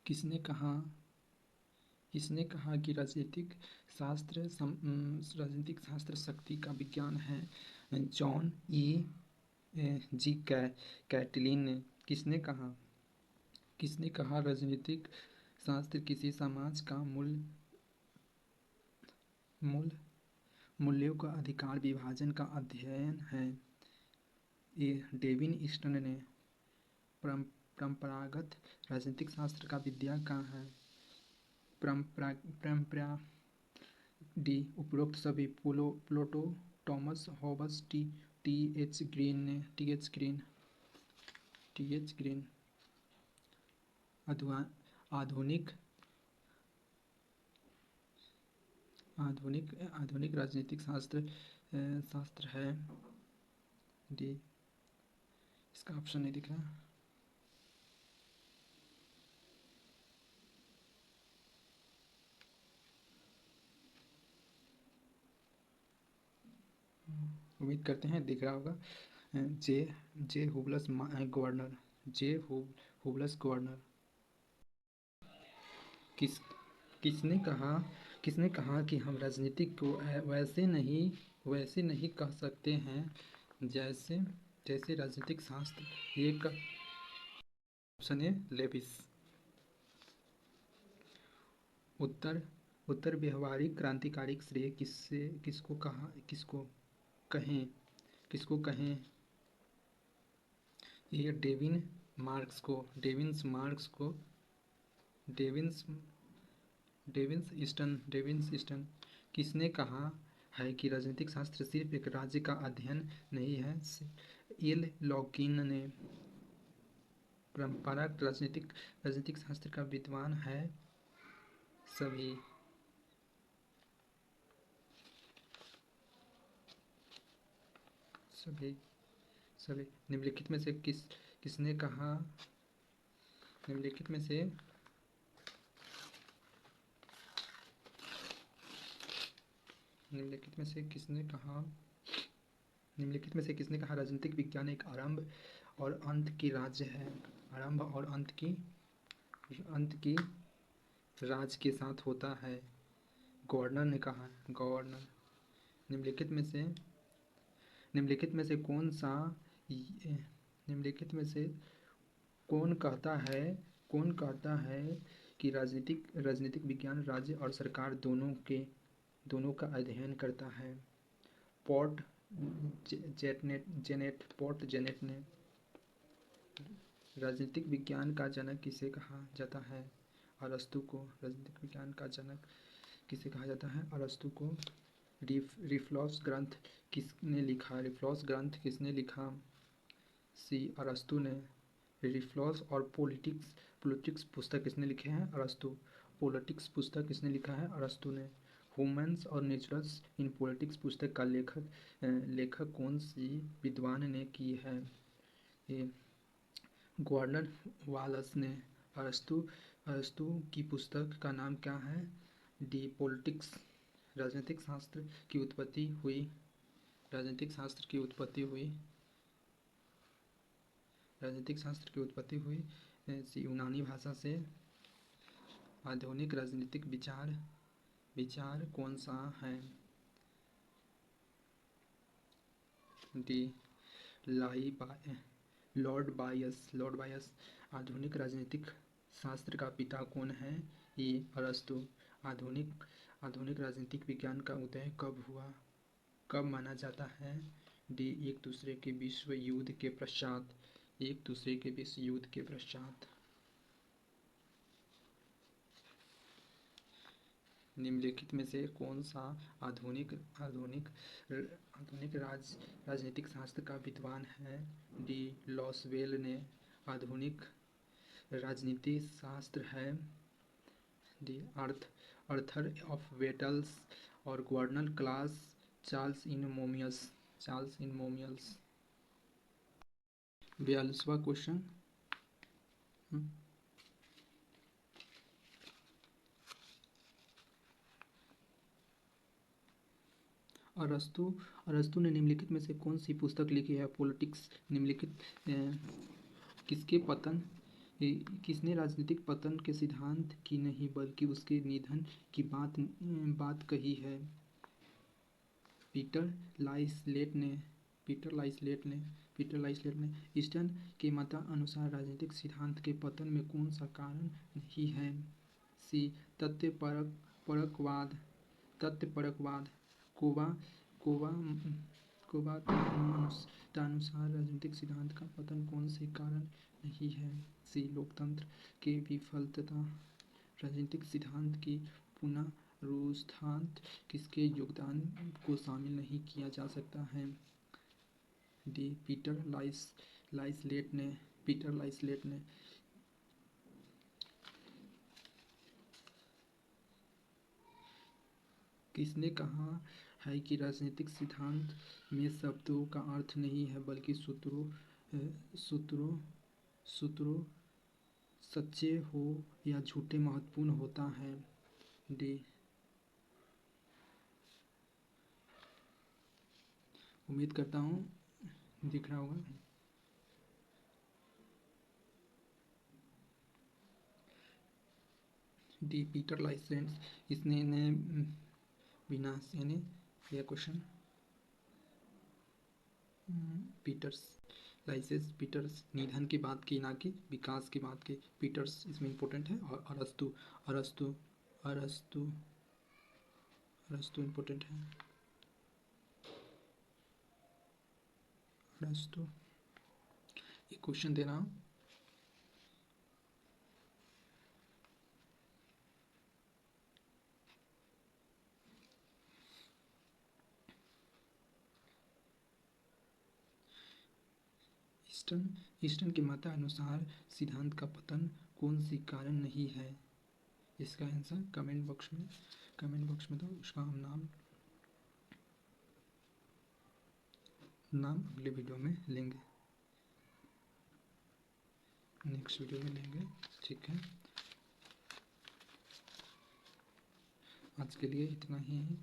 किसने कहा किसने कहा कि राजनीतिक शास्त्र शक्ति का विज्ञान है? जॉन जी कैटलिन ने। किसने कहा राजनीतिक शास्त्र किसी समाज का मूल मूल्यों का अधिकार विभाजन का अध्ययन है? ये डेविन ईस्टन ने। परंपरागत राजनीतिक शास्त्र का विद्या का है? परंपरा डी। उपरोक्त सभी Plato, Thomas Hobbes, T H Green. आधुनिक आधुनिक राजनीतिक शास्त्र है डी। इसका ऑप्शन नहीं दिख रहा। उम्मीद करते हैं दिख रहा होगा। जे हुबलस गवर्नर। जे हुबलस गवर्नर। किसने कहा कि हम राजनीति को वैसे नहीं कह सकते हैं जैसे राजनीतिक शास्त्र एक। Option A Levi's. उत्तर व्यवहारिक क्रांतिकारी श्रेय किसको कहें? ये डेविन्स ईस्टन। किसने कहा है कि राजनीतिक शास्त्र सिर्फ एक राज्य का अध्ययन नहीं है? एल लॉकिन ने। परंपरागत राजनीतिक शास्त्र का विद्वान है सभी। निम्नलिखित में से किसने कहा? निम्नलिखित में से किसने कहा राजनीतिक विज्ञान एक आरंभ और अंत की राज्य है? आरंभ और अंत की राज के साथ होता है। गवर्नर ने कहा। गवर्नर। निम्नलिखित में से कौन कहता है कि राजनीतिक विज्ञान राज्य और सरकार दोनों का अध्ययन करता है? पोर्ट जेनेट ने। राजनीतिक विज्ञान का जनक किसे कहा जाता है? अरस्तु को। राजनीतिक विज्ञान का जनक किसे कहा जाता है? अरस्तु को। रिफ्लोस ग्रंथ किसने लिखा? सी अरस्तु ने। रिफ्लोस और पॉलिटिक्स पुस्तक किसने लिखे हैं? अरस्तु। पॉलिटिक्स पुस्तक किसने लिखा है? अरस्तु ने। ह्यूमन्स और नेचर्स इन पॉलिटिक्स पुस्तक का लेखक कौन सी विद्वान ने की है? ये गवर्नर वालस ने। अरस्तु की पुस्तक का नाम क्या है? D politics. राजनीतिक शास्त्र की उत्पत्ति हुई यूनानी भाषा से। आधुनिक राजनीतिक विचार कौन सा है? डी लॉर्ड बायस। आधुनिक राजनीतिक शास्त्र का पिता कौन है? ई अरस्तु। आधुनिक राजनीतिक विज्ञान का उदय कब माना जाता है? डी एक दूसरे के विश्व युद्ध के पश्चात। निम्नलिखित में से कौन सा आधुनिक राजनीतिक शास्त्र का विद्वान है? डी लॉसवेल ने। आधुनिक राजनीति शास्त्र है डी आर्थर ऑफ बेटल्स और गवर्नर क्लास चार्ल्स इन मोमियस। 42वां क्वेश्चन। अरस्तु ने निम्नलिखित में से कौन सी पुस्तक लिखी है? पॉलिटिक्स। निम्नलिखित किसके किसने राजनीतिक पतन के सिद्धांत की नहीं बल्कि उसके निधन की बात कही है? पीटर लाइसलेट ने पीटर लाइसलेट ने पीटर लाइसलेट ने ईस्टर्न के मतानुसार राजनीतिक सिद्धांत के पतन में कौन सा कारण नहीं है? सी तथ्य परकवाद तथ्यपरकवाद। कोवा कोवा कोवानुसार राजनीतिक सिद्धांत का पतन कौन से कारण नहीं है? सी लोकतंत्र के विफलता। राजनीतिक सिद्धांत की पुनरुत्थान किसके योगदान को शामिल नहीं किया जा सकता है? डी पीटर लाइसलेट ने किसने कहा है कि राजनीतिक सिद्धांत में शब्दों का अर्थ नहीं है बल्कि सूत्रों सच्चे हो या झूठे महत्वपूर्ण होता है? डी उम्मीद करता हूँ दिख रहा होगा। डी पीटर लाइसेंस इसने विनाश यानी यह क्वेश्चन पीटर्स निधन की बात की ना कि विकास की बात की। पीटर्स इसमें इम्पोर्टेंट है और अरस्तु इम्पोर्टेंट है। अरस्तु एक क्वेश्चन दे रहा हूँ। ईस्टर्न के मतानुसार सिद्धांत का पतन कौन सी कारण नहीं है? इसका आंसर कमेंट बॉक्स में दो। उसका हम नाम अगले वीडियो में लेंगे, नेक्स्ट वीडियो में लेंगे। ठीक है, आज के लिए इतना ही है।